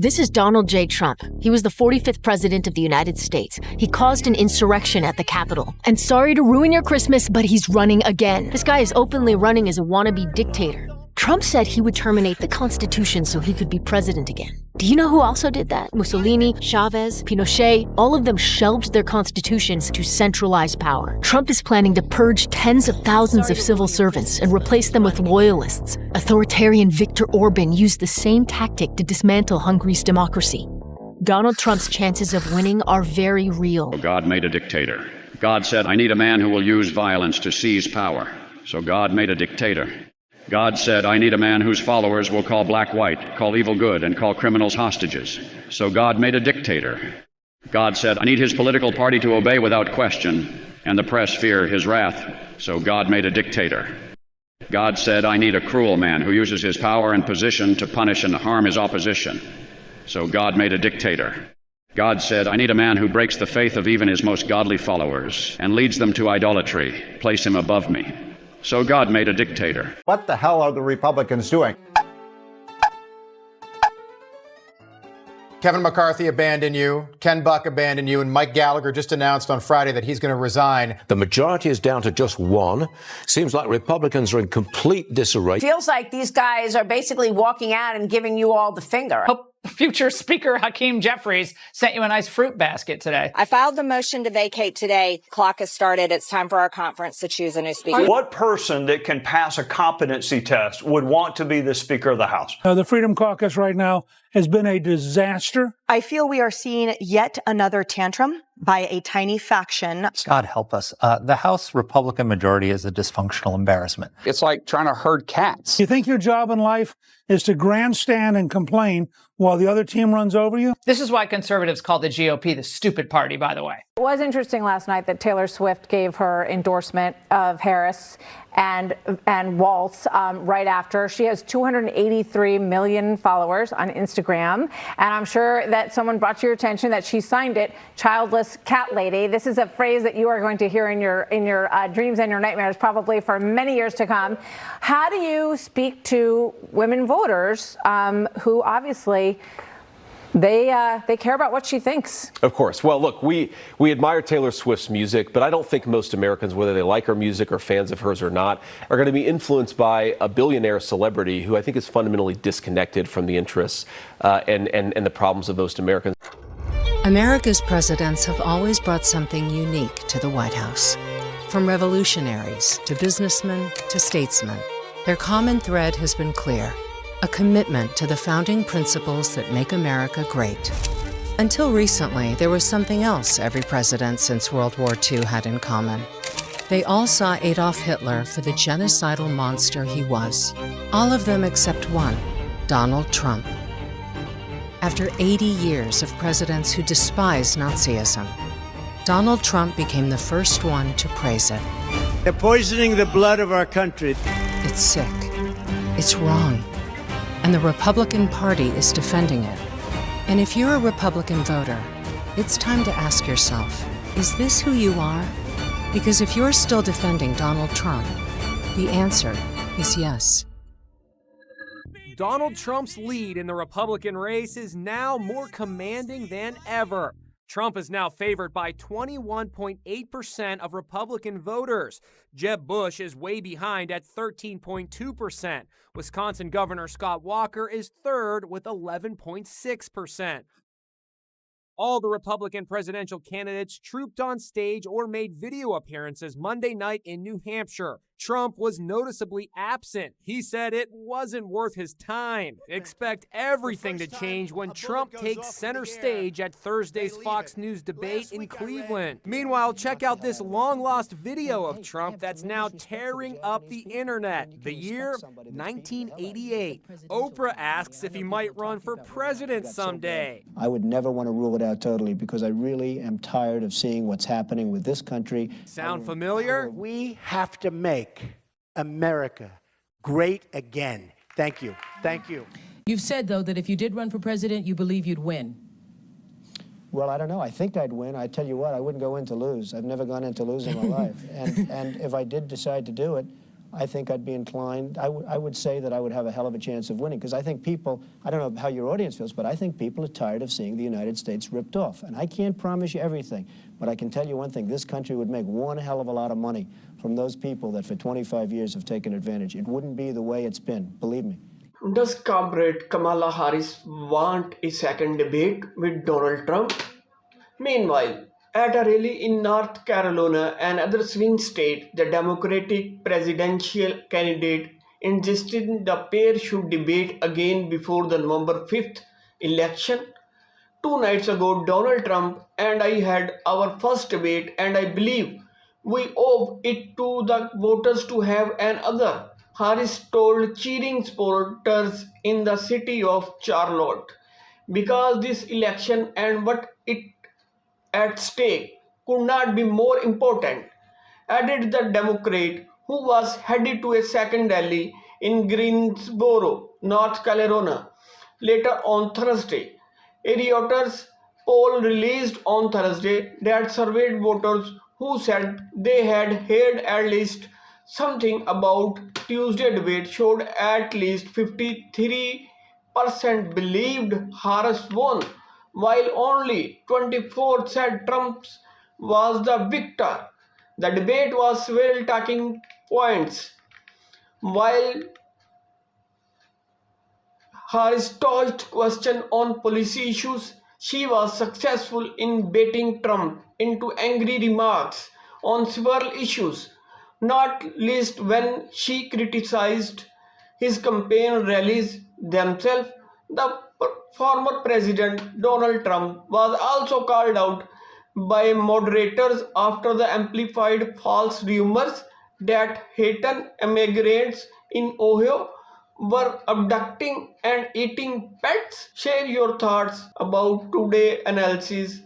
This is Donald J. Trump. He was the 45th president of the United States. He caused an insurrection at the Capitol. And sorry to ruin your Christmas, but he's running again. This guy is openly running as a wannabe dictator. Trump said he would terminate the Constitution so he could be president again. Do you know who also did that? Mussolini, Chavez, Pinochet, all of them shelved their constitutions to centralize power. Trump is planning to purge tens of thousands of civil servants and replace them with loyalists. Authoritarian Viktor Orban used the same tactic to dismantle Hungary's democracy. Donald Trump's chances of winning are very real. God made a dictator. God said, I need a man who will use violence to seize power. So God made a dictator. God said, I need a man whose followers will call black white, call evil good, and call criminals hostages. So God made a dictator. God said, I need his political party to obey without question, and the press fear his wrath. So God made a dictator. God said, I need a cruel man who uses his power and position to punish and harm his opposition. So God made a dictator. God said, I need a man who breaks the faith of even his most godly followers and leads them to idolatry. Place him above me. So God made a dictator. What the hell are the Republicans doing? Kevin McCarthy abandoned you, Ken Buck abandoned you, and Mike Gallagher just announced on Friday that he's going to resign. The majority is down to just one. Seems like Republicans are in complete disarray. Feels like these guys are basically walking out and giving you all the finger. Hope future Speaker Hakeem Jeffries sent you a nice fruit basket today. I filed the motion to vacate today. Clock has started. It's time for our conference to choose a new speaker. What person that can pass a competency test would want to be the Speaker of the House? The Freedom Caucus right now has been a disaster. I feel we are seeing yet another tantrum by a tiny faction. God help us. The House Republican majority is a dysfunctional embarrassment. It's like trying to herd cats. You think your job in life is to grandstand and complain while the other team runs over you? This is why conservatives call the GOP the stupid party, by the way. It was interesting last night that Taylor Swift gave her endorsement of Harris and Waltz right after. She has 283 million followers on Instagram, and I'm sure that someone brought to your attention that she signed it, childless cat lady. This is a phrase that you are going to hear in your dreams and your nightmares probably for many years to come. How do you speak to women voters who obviously they care about what she thinks? Of course. Well, look, we admire Taylor Swift's music, but I don't think most Americans, whether they like her music or fans of hers or not, are going to be influenced by a billionaire celebrity who I think is fundamentally disconnected from the interests and the problems of most Americans. America's presidents have always brought something unique to the White House. From revolutionaries to businessmen to statesmen, their common thread has been clear: a commitment to the founding principles that make America great. Until recently, there was something else every president since World War II had in common. They all saw Adolf Hitler for the genocidal monster he was. All of them except one, Donald Trump. After 80 years of presidents who despise Nazism, Donald Trump became the first one to praise it. They're poisoning the blood of our country. It's sick. It's wrong. And the Republican Party is defending it. And if you're a Republican voter, it's time to ask yourself, is this who you are? Because if you're still defending Donald Trump, the answer is yes. Donald Trump's lead in the Republican race is now more commanding than ever. Trump is now favored by 21.8% of Republican voters. Jeb Bush is way behind at 13.2%. Wisconsin Governor Scott Walker is third with 11.6%. All the Republican presidential candidates trooped on stage or made video appearances Monday night in New Hampshire. Trump was noticeably absent. He said it wasn't worth his time. Expect everything to change when Trump takes center stage at Thursday's Fox News debate in Cleveland. Meanwhile, check out this long-lost video of Trump that's now tearing up the internet. The year, 1988. Oprah asks if he might run for president someday. I would never want to rule it out totally because I really am tired of seeing what's happening with this country. Sound familiar? We have to make America great again. Thank you. Thank you. You've said, though, that if you did run for president, you believe you'd win. Well, I don't know. I think I'd win. I tell you what, I wouldn't go in to lose. I've never gone in to lose in my life. And if I did decide to do it, I think I'd be inclined, I would say that I would have a hell of a chance of winning, because I think people, I don't know how your audience feels, but I think people are tired of seeing the United States ripped off. And I can't promise you everything, but I can tell you one thing, this country would make one hell of a lot of money from those people that for 25 years have taken advantage. It wouldn't be the way it's been, believe me. Does comrade Kamala Harris want a second debate with Donald Trump? Meanwhile, at a rally in North Carolina and other swing states, the Democratic presidential candidate insisted the pair should debate again before the November 5th election. 2 nights ago, Donald Trump and I had our first debate, and I believe we owe it to the voters to have another, Harris told cheering supporters in the city of Charlotte. Because this election and what it at stake could not be more important, added the Democrat, who was headed to a second rally in Greensboro, North Carolina, later on Thursday. A Reuters poll released on Thursday that surveyed voters who said they had heard at least something about Tuesday debate showed at least 53% believed Harris won, while only 24 said Trump was the victor. The debate was several talking points. While Harris touched questions on policy issues, she was successful in baiting Trump into angry remarks on several issues, not least when she criticized his campaign rallies themselves. The former President Donald Trump was also called out by moderators after the amplified false rumors that Haitian immigrants in Ohio were abducting and eating pets. Share your thoughts about today's analysis